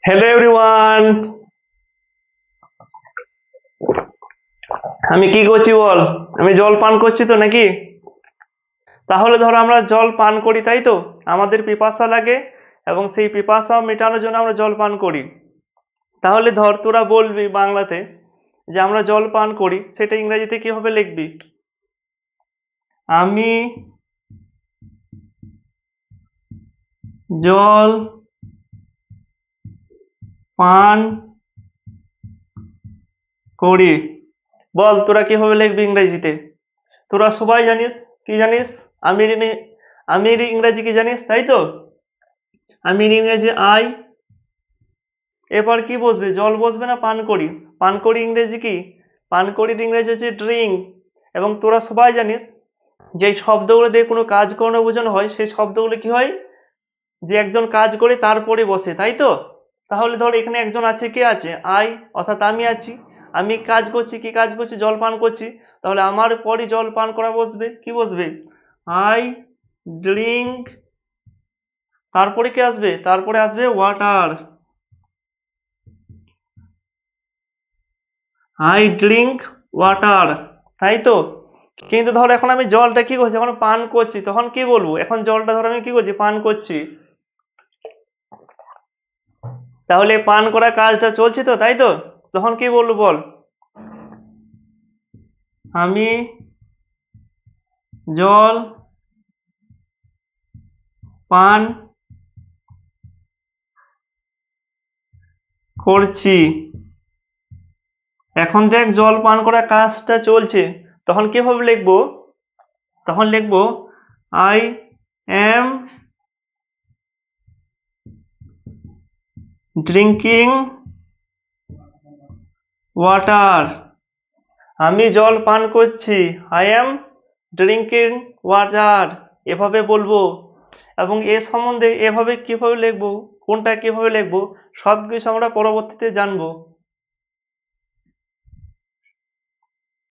Hello everyone. আমি কি করছি বল? আমি জল পান করছি তো নাকি? তাহলে ধর আমরা জল পান করি তাই তো, আমাদের পিপাসা লাগে এবং সেই পিপাসা মেটানোর জন্য আমরা জল পান করি। তাহলে ধর তোরা বলবি বাংলাতে যে আমরা জল পান করি, সেটা ইংরেজিতে কিভাবে লিখবি? আমি জল পান করি। বল তোরা কিভাবে লিখবি ইংরেজিতে? তোরা সবাই জানিস, কি জানিস? আমির আমির ইংরেজি কি জানিস তাই তো? আমির ইংরেজি আই। এরপর কি বসবে? জল বসবে না পান করি? পান করি ইংরেজি কি? পান করির ইংরেজি হচ্ছে ড্রিঙ্ক। এবং তোরা সবাই জানিস যে এই শব্দগুলো দিয়ে কোনো কাজ করানো বোঝানো হয়, সেই শব্দগুলো কি হয়? যে একজন কাজ করে তারপরে বসে তাই তো। তাহলে ধর এখানে একজন আছে, কে আছে? আই, অর্থাৎ আমি আছি। আমি কাজ করছি, কি কাজ করছি? জল পান করছি। তাহলে আমার পরই জল পান করা বসবে, কি বসবে? I drink. তারপরে কি আসবে? তারপরে আসবে ওয়াটার। আই ড্রিঙ্ক ওয়াটার, তাই তো। কিন্তু ধর এখন আমি জলটা কি করছি? এখন পান করছি, তখন কি বলবো? এখন জলটা ধর আমি কি করছি? পান করছি। তাহলে পান করা কাজটা চলছে তো তাই তো। তখন কি বলবো বল? আমি জল পান করছি। এখন দেখ জল পান করা কাজটা চলছে, তখন কিভাবে লিখবো? তখন লিখবো আই এম ড্রিঙ্কিং ওয়াটার। আমি জল পান করছি, আই এম ড্রিঙ্কিং ওয়াটার, এভাবে বলবো। এবং এ সম্বন্ধে এভাবে কিভাবে লিখবো, কোনটা কিভাবে লিখবো, সব কিছু আমরা পরবর্তীতে জানবো।